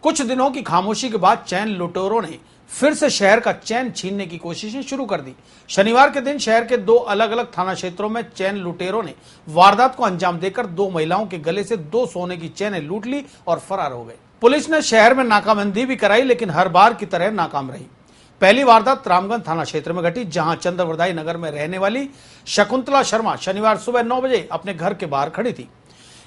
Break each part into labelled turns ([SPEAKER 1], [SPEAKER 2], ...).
[SPEAKER 1] कुछ दिनों की खामोशी के बाद चैन लुटेरों ने फिर से शहर का चैन छीनने की कोशिशें शुरू कर दी। शनिवार के दिन शहर के दो अलग अलग थाना क्षेत्रों में चैन लुटेरों ने वारदात को अंजाम देकर दो महिलाओं के गले से दो सोने की चैनें लूट ली और फरार हो गए। पुलिस ने शहर में नाकाबंदी भी कराई, लेकिन हर बार की तरह नाकाम रही। पहली वारदात रामगंज थाना क्षेत्र में घटी, जहां चंद्रवरदाई नगर में रहने वाली शकुंतला शर्मा शनिवार सुबह 9 बजे अपने घर के बाहर खड़ी थी।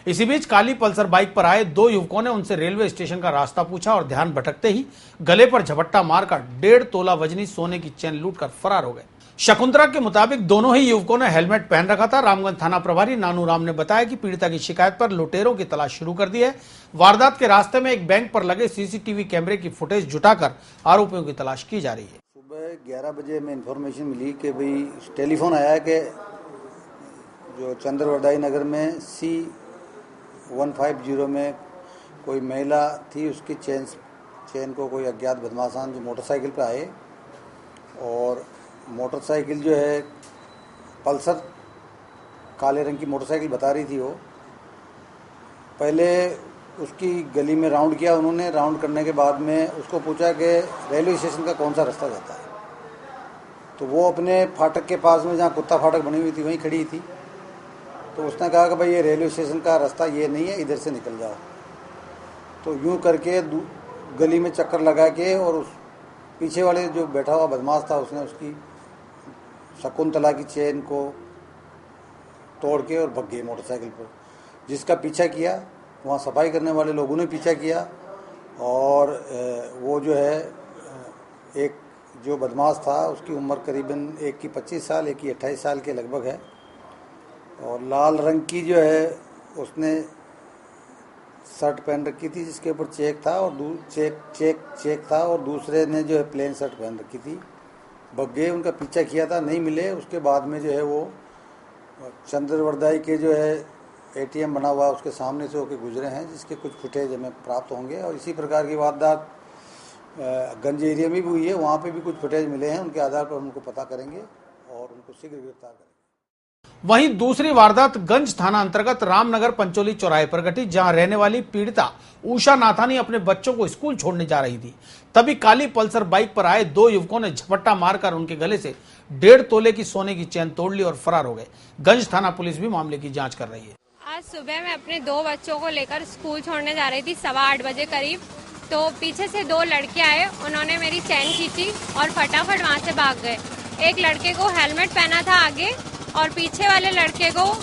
[SPEAKER 1] इसी बीच काली पल्सर बाइक पर आए दो युवकों ने उनसे रेलवे स्टेशन का रास्ता पूछा और ध्यान भटकते ही गले पर झपट्टा मारकर 1.5 तोला वजनी सोने की चैन लूटकर फरार हो गए। शकुंतला के मुताबिक दोनों ही युवकों ने हेलमेट पहन रखा था। रामगंज थाना प्रभारी नानू राम ने बताया कि पीड़िता की शिकायत पर लुटेरों की तलाश शुरू कर दी है। वारदात के रास्ते में एक बैंक पर लगे सीसीटीवी कैमरे की फुटेज जुटाकर आरोपियों की तलाश की जा रही है।
[SPEAKER 2] सुबह 11 बजे में इंफॉर्मेशन मिली कि भाई टेलीफोन आया कि जो चंद्रवरदाई नगर में C150 में कोई महिला थी, उसकी चैन को कोई अज्ञात बदमाशान जो मोटरसाइकिल पर आए और मोटरसाइकिल जो है पल्सर काले रंग की मोटरसाइकिल बता रही थी। वो पहले उसकी गली में राउंड किया उन्होंने। राउंड करने के बाद में उसको पूछा कि रेलवे स्टेशन का कौन सा रास्ता जाता है, तो वो अपने फाटक के पास में जहाँ कुत्ता फाटक बनी हुई थी वहीं खड़ी थी। तो उसने कहा कि भाई ये रेलवे स्टेशन का रास्ता ये नहीं है, इधर से निकल जाओ। तो यूं करके गली में चक्कर लगा के और उस पीछे वाले जो बैठा हुआ बदमाश था उसने उसकी शकुंतला की चेन को तोड़ के और भग गए मोटरसाइकिल पर। जिसका पीछा किया वहाँ सफाई करने वाले लोगों ने पीछा किया और वो जो है एक जो बदमाश था उसकी उम्र करीबन एक की 25 साल एक की 28 साल के लगभग है और लाल रंग की जो है उसने शर्ट पहन रखी थी जिसके ऊपर चेक था और चेक था और दूसरे ने जो है प्लेन शर्ट पहन रखी थी। भग गए, उनका पीछा किया था, नहीं मिले। उसके बाद में जो है वो चंद्रवरदाई के जो है ATM बना हुआ उसके सामने से होकर गुजरे हैं, जिसके कुछ फुटेज हमें प्राप्त होंगे। और इसी प्रकार की वारदात गंज एरिया में भी हुई है, वहाँ पे भी कुछ फुटेज मिले हैं। उनके आधार पर उनको पता करेंगे और उनको शीघ्र गिरफ्तार करेंगे।
[SPEAKER 1] वहीं दूसरी वारदात गंज थाना अंतर्गत रामनगर पंचोली चौराहे पर घटी, जहां रहने वाली पीड़िता उषा नाथानी अपने बच्चों को स्कूल छोड़ने जा रही थी। तभी काली पल्सर बाइक पर आए दो युवकों ने झपट्टा मारकर उनके गले से 1.5 तोले की सोने की चैन तोड़ ली और फरार हो गए। गंज थाना पुलिस भी मामले की जांच कर रही है।
[SPEAKER 3] आज सुबह मैं अपने दो बच्चों को लेकर स्कूल छोड़ने जा रही थी 8:15 बजे करीब। तो पीछे से दो लड़के आए, उन्होंने मेरी चैन खींची और फटाफट वहां से भाग गए। एक लड़के को हेलमेट पहना था आगे और पीछे वाले लड़के को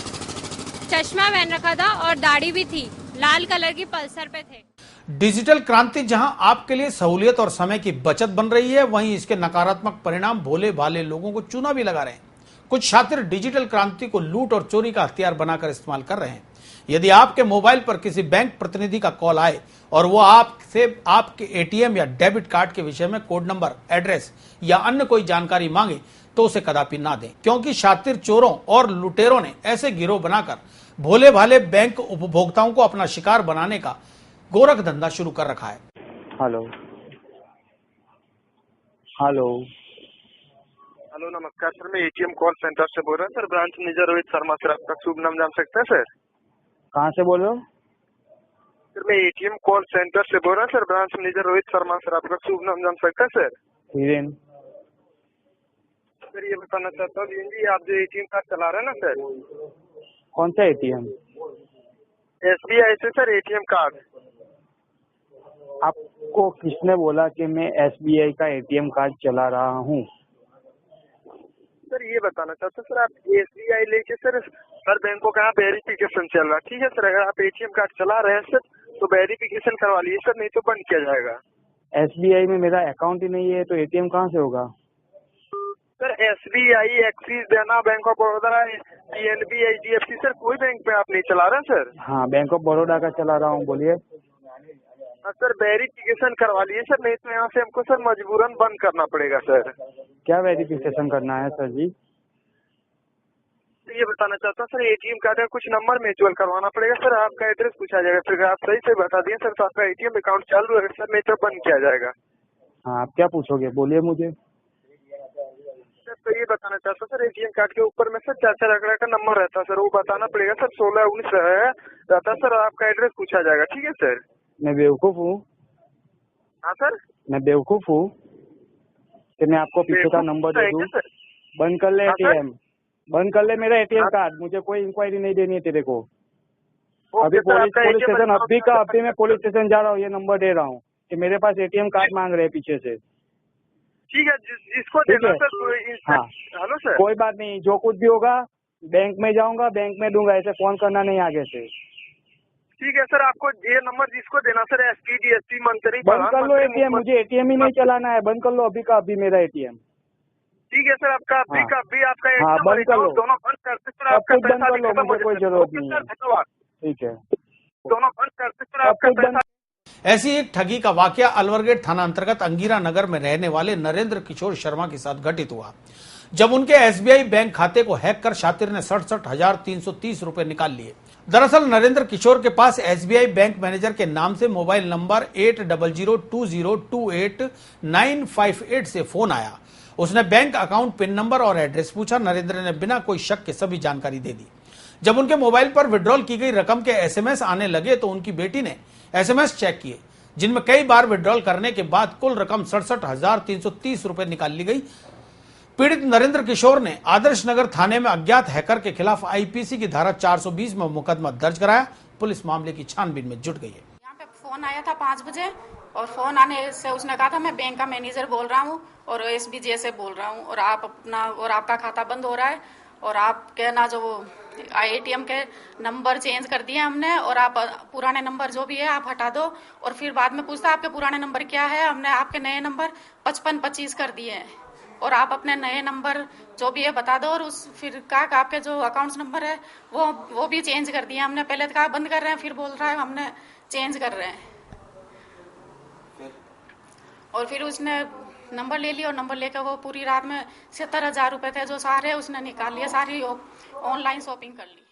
[SPEAKER 3] चश्मा पहन रखा था और दाढ़ी भी थी, लाल कलर की पल्सर पे थे।
[SPEAKER 1] डिजिटल क्रांति जहां आपके लिए सहूलियत और समय की बचत बन रही है, वहीं इसके नकारात्मक परिणाम भोले भाले लोगों को चूना भी लगा रहे हैं। कुछ शातिर डिजिटल क्रांति को लूट और चोरी का हथियार बनाकर इस्तेमाल कर रहे हैं। यदि आपके मोबाइल पर किसी बैंक प्रतिनिधि का कॉल आए और वो आपसे आपके ATM या डेबिट कार्ड के विषय में कोड नंबर, एड्रेस या अन्य कोई जानकारी मांगे तो उसे कदापि ना दें, क्योंकि शातिर चोरों और लुटेरों ने ऐसे गिरोह बनाकर भोले भाले बैंक उपभोक्ताओं को अपना शिकार बनाने का गोरख धंधा शुरू कर रखा है।
[SPEAKER 4] हेलो हेलो
[SPEAKER 5] हेलो, नमस्कार सर। मैं ATM कॉल सेंटर से बोल रहा हूँ sir. Branch manager Rohit Sharma sir, आपका शुभ नाम जान सकते हैं सर?
[SPEAKER 4] कहाँ से बोल रहे हो?
[SPEAKER 5] सर मैं ATM कॉल सेंटर से बोल रहा हूँ sir. Branch manager Rohit Sharma sir, आपका शुभ नाम जान सकते हैं सर?
[SPEAKER 4] हिरेन।
[SPEAKER 5] सर ये बताना चाहता हूँ जी, आप जो ATM कार्ड चला रहे हैं ना सर?
[SPEAKER 4] कौन सा ATM?
[SPEAKER 5] SBI से सर ATM कार्ड।
[SPEAKER 4] आपको किसने बोला कि मैं SBI का ATM कार्ड चला रहा हूँ?
[SPEAKER 5] सर ये बताना चाहता हूँ सर, आप SBI लेके सर हर बैंकों का वेरिफिकेशन चल रहा है, ठीक है सर? अगर आप ATM कार्ड चला रहे हैं सर तो वेरिफिकेशन करवा लीजिए सर, नहीं तो बंद किया जाएगा।
[SPEAKER 4] SBI में मेरा अकाउंट ही नहीं है तो ATM कहाँ से होगा?
[SPEAKER 5] सर SBI, एक्सिस, देना bank of Baroda, PNB, HDFC sir, कोई बैंक पे आप नहीं चला रहे हैं सर?
[SPEAKER 4] हाँ, बैंक ऑफ बड़ौदा का चला रहा हूँ। बोलिए।
[SPEAKER 5] सर वेरिफिकेशन करवा लिए सर, नहीं तो यहाँ से हमको सर मजबूरन बंद करना पड़ेगा सर।
[SPEAKER 4] क्या वेरिफिकेशन करना है सर जी?
[SPEAKER 5] ये बताना चाहता हूँ सर, ATM कार्ड का कुछ नंबर म्यूचुअल करवाना पड़ेगा सर, आपका एड्रेस पूछा जाएगा। फिर आप सही से बता दिए सर तो आपका ATM अकाउंट चालू है सर, नहीं तो बंद किया जाएगा।
[SPEAKER 4] हाँ, आप क्या पूछोगे? बोलिए मुझे।
[SPEAKER 5] सर तो ये बताना चाहता हूँ सर, ATM कार्ड के ऊपर में सर 4 अंक का नंबर रहता है सर, वो बताना पड़ेगा सर। 16 19 रहता सर, आपका एड्रेस पूछा जाएगा, ठीक है सर?
[SPEAKER 4] मैं बेवकूफ हूँ?
[SPEAKER 5] हाँ सर,
[SPEAKER 4] मैं बेवकूफ हूँ कि मैं आपको पीछे का नंबर दे दूँ? बंद कर ले
[SPEAKER 5] हाँ सर।
[SPEAKER 4] एटीएम, बंद कर ले मेरा एटीएम
[SPEAKER 5] हाँ।
[SPEAKER 4] कार्ड। मुझे कोई इंक्वायरी नहीं देनी है तेरे को।
[SPEAKER 5] ओके
[SPEAKER 4] अभी
[SPEAKER 5] सर, आपका
[SPEAKER 4] पुलिस
[SPEAKER 5] ATM
[SPEAKER 4] स्टेशन अभी
[SPEAKER 5] बताओ।
[SPEAKER 4] मैं पुलिस स्टेशन जा रहा हूँ, ये नंबर दे रहा हूँ कि मेरे पास एटीएम कार्ड मांग रहे हैं पीछे से।
[SPEAKER 5] ठीक है, जिसको
[SPEAKER 4] ठीक
[SPEAKER 5] देना
[SPEAKER 4] है।
[SPEAKER 5] सर कोई।
[SPEAKER 4] हाँ,
[SPEAKER 5] हेलो सर।
[SPEAKER 4] कोई बात नहीं, जो कुछ भी होगा बैंक में जाऊंगा, बैंक में दूंगा, ऐसे फोन करना नहीं आगे से।
[SPEAKER 5] ठीक है सर, आपको ये नंबर जिसको देना सर, एसपी डीएसपी मंत्री,
[SPEAKER 4] बंद कर लो एटीएम, मुझे एटीएम ही नहीं चलाना है। बंद कर लो अभी का अभी मेरा एटीएम।
[SPEAKER 5] ठीक है सर, आपका अभी
[SPEAKER 4] हाँ।
[SPEAKER 5] का अभी आपका
[SPEAKER 4] हाँ,
[SPEAKER 5] ATM और
[SPEAKER 4] बंद कर लो।
[SPEAKER 5] account दोनों बंद करते सर,
[SPEAKER 4] सब
[SPEAKER 5] आपका
[SPEAKER 4] कुछ बंद
[SPEAKER 5] पैसा
[SPEAKER 4] कर
[SPEAKER 5] भी
[SPEAKER 4] लो,
[SPEAKER 5] खत्म हो
[SPEAKER 4] मुझे कोई
[SPEAKER 5] जाएगा।
[SPEAKER 4] जरूरत
[SPEAKER 5] ओके
[SPEAKER 4] नहीं
[SPEAKER 5] सर,
[SPEAKER 4] है।
[SPEAKER 5] धन्यवाद।
[SPEAKER 4] ठीक है,
[SPEAKER 5] दोनों बंद करते सर,
[SPEAKER 4] सब
[SPEAKER 5] आपका
[SPEAKER 4] कुछ बंद।
[SPEAKER 5] पैसा।
[SPEAKER 1] ऐसी एक ठगी का वाकया अलवर गेट थाना अंतर्गत अंगिरा नगर में रहने वाले नरेंद्र किशोर शर्मा के साथ घटित हुआ, जब उनके SBI बैंक खाते को हैक कर शातिर ने 67,330 रुपए निकाल लिए। दरअसल नरेंद्र किशोर के पास SBI बैंक मैनेजर के नाम से मोबाइल नंबर 8002028958 से फोन आया। उसने बैंक अकाउंट पिन नंबर और एड्रेस पूछा। नरेंद्र ने बिना कोई शक के सभी जानकारी दे दी। जब उनके मोबाइल पर विड्रॉल की गई रकम के SMS आने लगे तो उनकी बेटी ने SMS चेक किए, जिनमें कई बार विड्रॉल करने के बाद कुल रकम 67,330 रुपए निकाल ली गई। पीड़ित नरेंद्र किशोर ने आदर्श नगर थाने में अज्ञात हैकर के खिलाफ IPC की धारा 420 में मुकदमा दर्ज कराया। पुलिस मामले की छानबीन में जुट गई है।
[SPEAKER 6] यहाँ पे फोन आया था 5 बजे और फोन आने से उसने कहा था मैं बैंक का मैनेजर बोल रहा हूँ और SBJ से बोल रहा हूँ और आपका खाता बंद हो रहा है और आप कहना जो ATM के नंबर चेंज कर दिए हमने और आप पुराने नंबर जो भी है आप हटा दो। और फिर बाद में पूछता आपके पुराने नंबर क्या है, हमने आपके नए नंबर 5525 कर दिए हैं और आप अपने नए नंबर जो भी है बता दो। और उस फिर कहा आपके जो अकाउंट नंबर है वो भी चेंज कर दिए हमने। पहले तो कहा बंद कर रहे हैं, फिर बोल रहा है हमने चेंज कर रहे हैं। और फिर उसने नंबर ले लिया और नंबर लेकर वो पूरी रात में 70,000 रुपए थे जो सारे उसने निकाल लिए, सारी ऑनलाइन शॉपिंग कर ली।